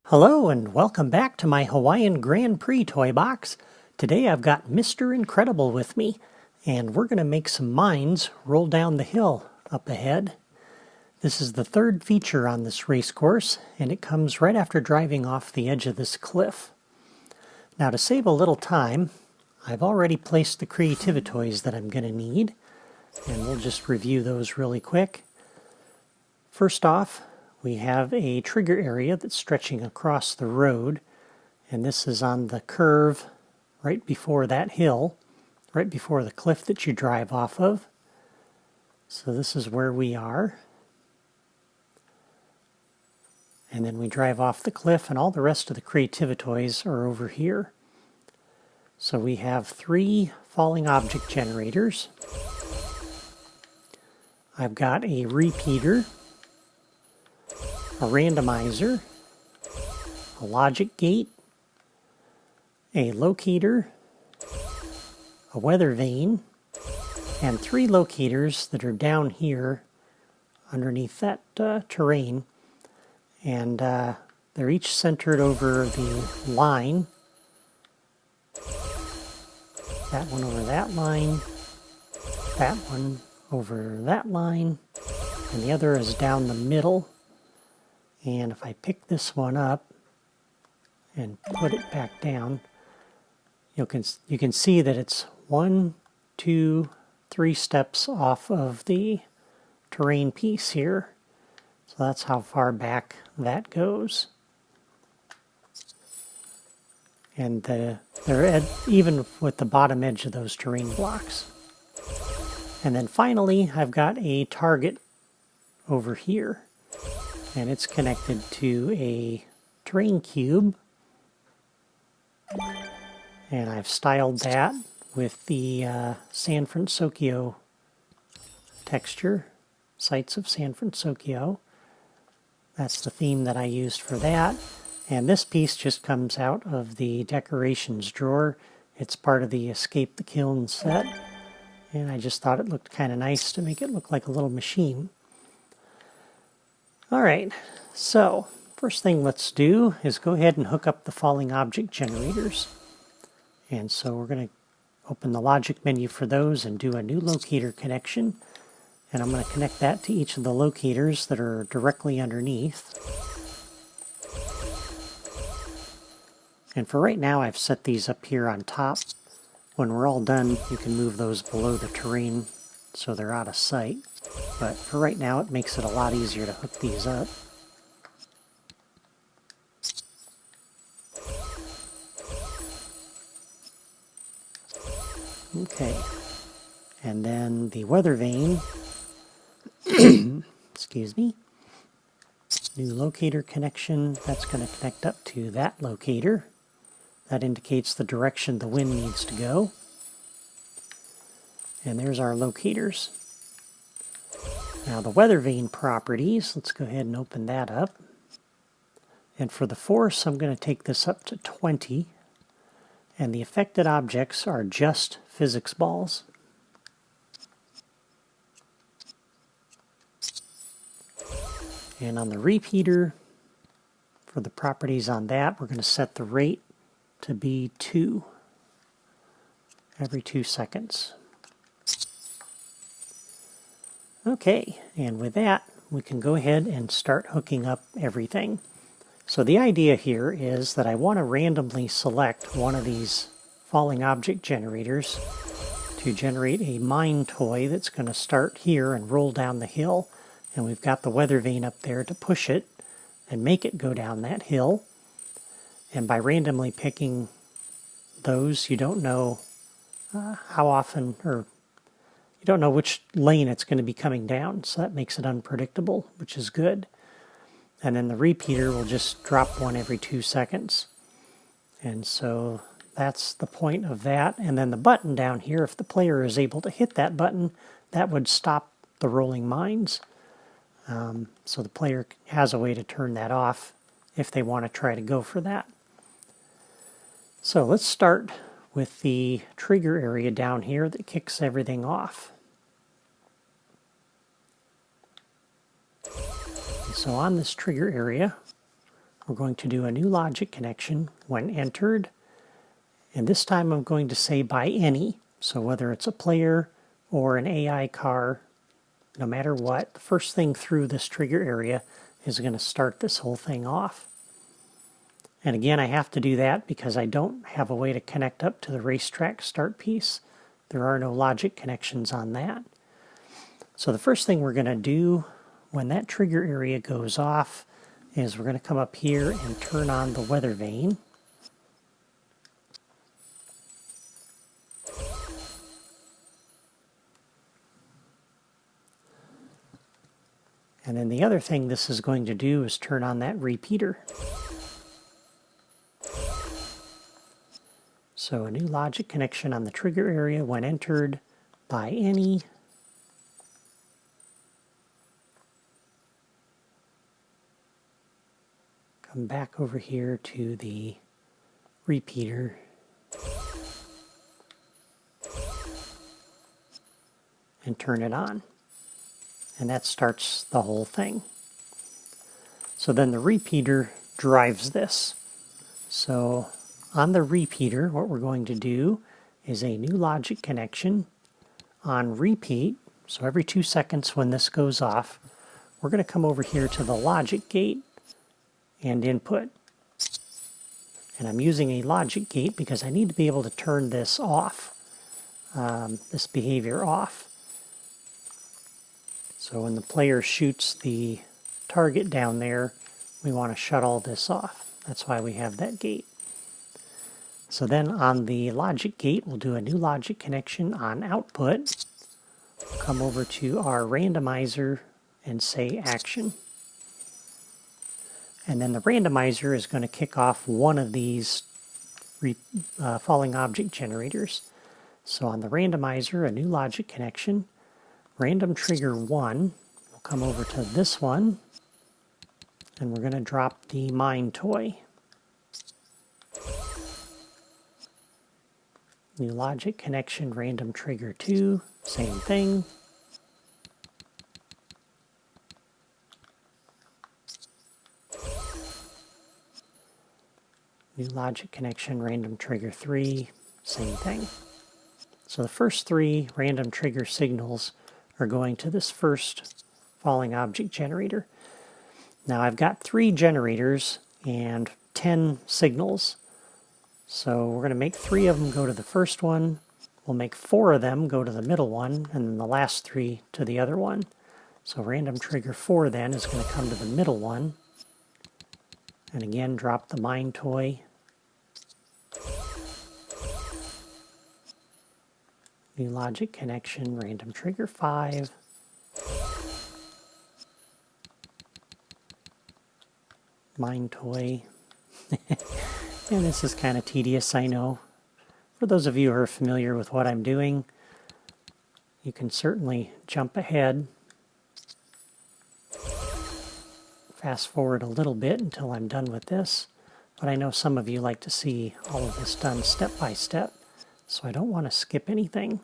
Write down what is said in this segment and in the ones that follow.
Hello and welcome back to my Hawaiian Grand Prix toy box. Today I've got Mr. Incredible with me, and we're going to make some mines roll down the hill up ahead. This is the third feature on this race course, and it comes right after driving off the edge of this cliff. Now to save a little time, I've already placed the creativitoys that I'm going to need, and we'll just review those really quick. First off, we have a trigger area that's stretching across the road, and this is on the curve right before that hill, right before the cliff that you drive off of. So this is where we are. And then we drive off the cliff, and all the rest of the creativitoys are over here. So we have 3 falling object generators. I've got a repeater, a randomizer, a logic gate, a locator, a weather vane, and 3 locators that are down here underneath that terrain. And they're each centered over the line. That one over that line, that one over that line, and the other is down the middle. And if I pick this one up and put it back down, you can see that it's 1, 2, 3 steps off of the terrain piece here. So that's how far back that goes. And they're even with the bottom edge of those terrain blocks. And then finally, I've got a target over here. And it's connected to a terrain cube. And I've styled that with the San Francisco texture, Sights of San Francisco. That's the theme that I used for that. And this piece just comes out of the decorations drawer. It's part of the Escape the Kiln set. And I just thought it looked kind of nice to make it look like a little machine. Alright, so first thing let's do is go ahead and hook up the falling object generators. And so we're going to open the logic menu for those and do a new locator connection. And I'm going to connect that to each of the locators that are directly underneath. And for right now I've set these up here on top. When we're all done, you can move those below the terrain so they're out of sight. But for right now, it makes it a lot easier to hook these up. Okay, and then the weather vane, excuse me, new locator connection, that's going to connect up to that locator. That indicates the direction the wind needs to go. And there's our locators. Now the weather vane properties, let's go ahead and open that up. And for the force, I'm going to take this up to 20. And the affected objects are just physics balls. And on the repeater, for the properties on that, we're going to set the rate to be 2 every 2 seconds. Okay, and with that, we can go ahead and start hooking up everything. So the idea here is that I want to randomly select one of these falling object generators to generate a mine toy that's going to start here and roll down the hill. And we've got the weather vane up there to push it and make it go down that hill. And by randomly picking those, you don't know how often, or you don't know which lane it's going to be coming down, so that makes it unpredictable, which is good. And then the repeater will just drop one every 2 seconds. And so that's the point of that. And then the button down here, if the player is able to hit that button, that would stop the rolling mines. So the player has a way to turn that off if they want to try to go for that. So let's start with the trigger area down here that kicks everything off. So on this trigger area, we're going to do a new logic connection when entered. And this time I'm going to say by any. So whether it's a player or an AI car, no matter what, the first thing through this trigger area is going to start this whole thing off. And again, I have to do that because I don't have a way to connect up to the racetrack start piece. There are no logic connections on that. So the first thing we're going to do when that trigger area goes off is we're going to come up here and turn on the weather vane. And then the other thing this is going to do is turn on that repeater. So a new logic connection on the trigger area when entered by any. Come back over here to the repeater. And turn it on. And that starts the whole thing. So then the repeater drives this. So on the repeater, what we're going to do is a new logic connection on repeat. So every 2 seconds when this goes off, we're going to come over here to the logic gate and input. And I'm using a logic gate because I need to be able to turn this off, this behavior off. So when the player shoots the target down there, we want to shut all this off. That's why we have that gate. So then on the logic gate, we'll do a new logic connection on output. Come over to our randomizer and say action. And then the randomizer is going to kick off one of these falling object generators. So on the randomizer, a new logic connection. Random trigger 1, we'll come over to this one, and we're going to drop the mine toy. New logic connection, random trigger 2, same thing. New logic connection, random trigger 3, same thing. So the first 3 random trigger signals are going to this first falling object generator. Now I've got 3 generators and 10 signals. So we're going to make 3 of them go to the first one. We'll make 4 of them go to the middle one, and then the last 3 to the other one. So random trigger 4 then is going to come to the middle one. And again, drop the mine toy. New logic connection, random trigger 5. Mine toy. And this is kind of tedious, I know. For those of you who are familiar with what I'm doing, you can certainly jump ahead. Fast forward a little bit until I'm done with this. But I know some of you like to see all of this done step by step. So I don't want to skip anything.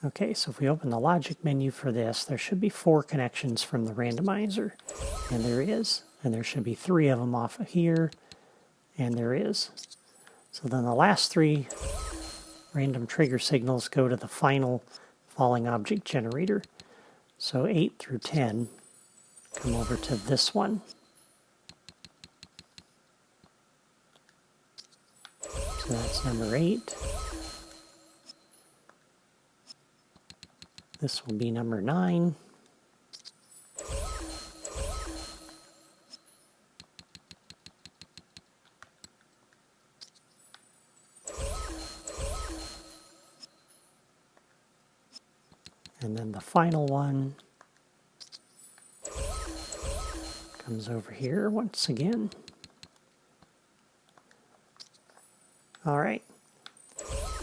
Okay, so if we open the logic menu for this, there should be 4 connections from the randomizer. And there is. And there should be 3 of them off of here. And there is. So then the last 3 random trigger signals go to the final falling object generator. So 8 through 10 come over to this one. So that's number 8. This will be number 9. And then the final one comes over here once again. All right.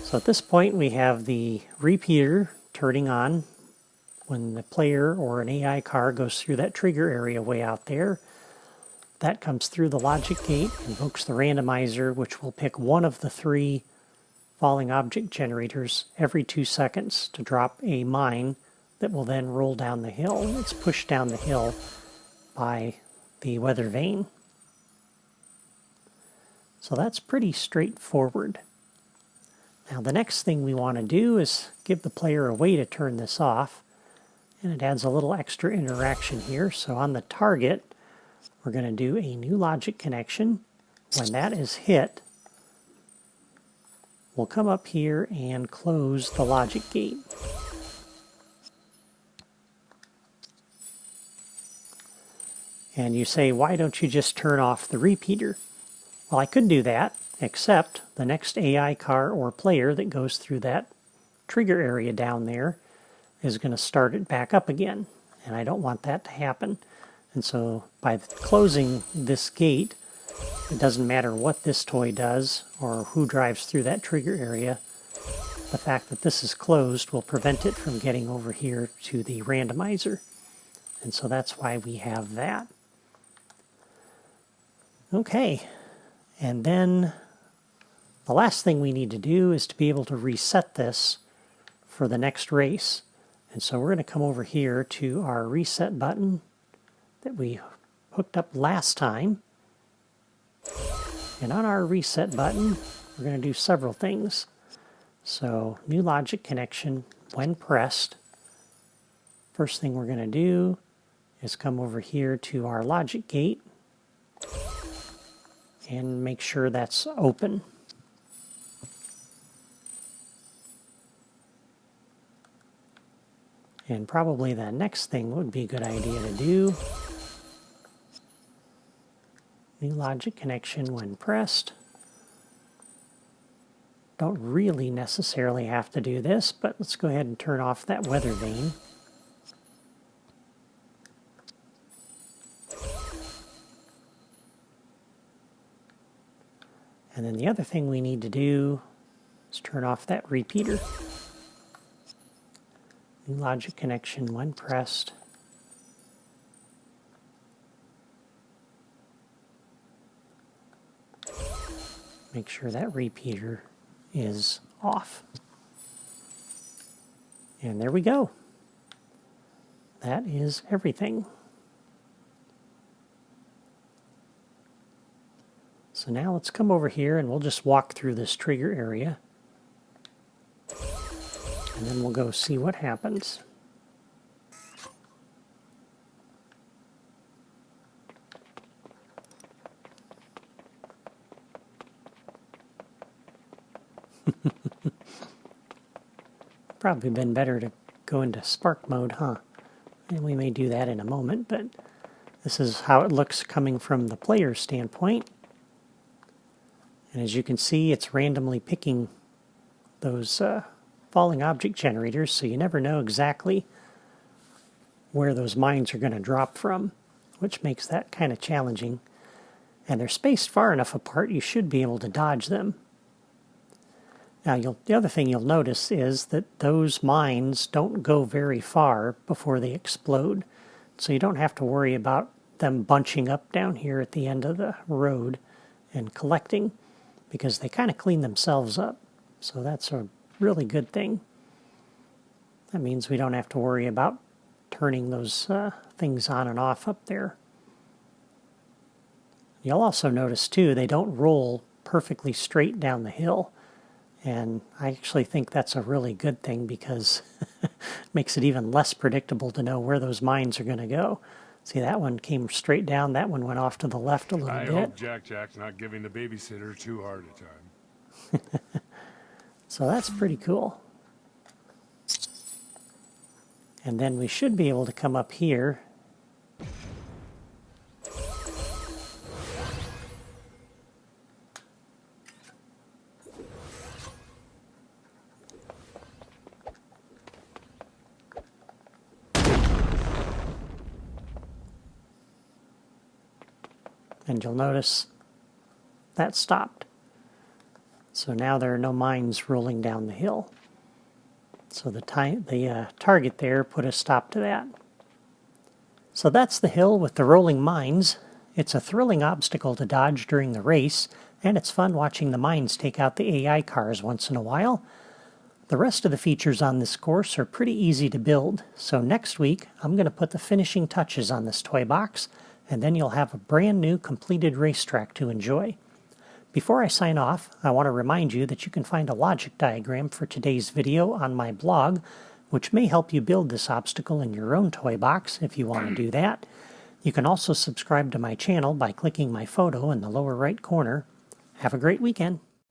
So at this point we have the repeater turning on when the player or an AI car goes through that trigger area way out there. That comes through the logic gate, invokes the randomizer, which will pick one of the 3 falling object generators every 2 seconds to drop a mine that will then roll down the hill. It's pushed down the hill by the weather vane. So that's pretty straightforward. Now the next thing we want to do is give the player a way to turn this off, and it adds a little extra interaction here. So on the target, we're going to do a new logic connection. When that is hit, we'll come up here and close the logic gate. And you say, why don't you just turn off the repeater? Well, I could do that, except the next AI car or player that goes through that trigger area down there is going to start it back up again. And I don't want that to happen. And so by closing this gate, it doesn't matter what this toy does or who drives through that trigger area. The fact that this is closed will prevent it from getting over here to the randomizer. And so that's why we have that. Okay, and then the last thing we need to do is to be able to reset this for the next race. And so we're going to come over here to our reset button that we hooked up last time. And on our reset button, we're going to do several things. So new logic connection when pressed. First thing we're going to do is come over here to our logic gate and make sure that's open. And probably the next thing would be a good idea to do. New logic connection when pressed. Don't really necessarily have to do this, but let's go ahead and turn off that weather vane. And then the other thing we need to do is turn off that repeater. New logic connection when pressed. Make sure that repeater is off. And there we go. That is everything. So now let's come over here and we'll just walk through this trigger area. And then we'll go see what happens. Probably been better to go into spark mode, huh? And we may do that in a moment, but this is how it looks coming from the player's standpoint. And as you can see, it's randomly picking those falling object generators, so you never know exactly where those mines are going to drop from, which makes that kind of challenging. And they're spaced far enough apart, you should be able to dodge them. Now, the other thing you'll notice is that those mines don't go very far before they explode, so you don't have to worry about them bunching up down here at the end of the road and collecting, because they kind of clean themselves up. So that's a really good thing. That means we don't have to worry about turning those things on and off up there. You'll also notice too, they don't roll perfectly straight down the hill. And I actually think that's a really good thing, because it makes it even less predictable to know where those mines are going to go. See, that one came straight down. That one went off to the left a little bit. I hope Jack's not giving the babysitter too hard a time. So that's pretty cool. And then we should be able to come up here. And you'll notice that stopped. So now there are no mines rolling down the hill. So the target there put a stop to that. So that's the hill with the rolling mines. It's a thrilling obstacle to dodge during the race, and it's fun watching the mines take out the AI cars once in a while. The rest of the features on this course are pretty easy to build, so next week I'm going to put the finishing touches on this toy box, and then you'll have a brand new completed racetrack to enjoy. Before I sign off, I want to remind you that you can find a logic diagram for today's video on my blog, which may help you build this obstacle in your own toy box if you want to do that. You can also subscribe to my channel by clicking my photo in the lower right corner. Have a great weekend.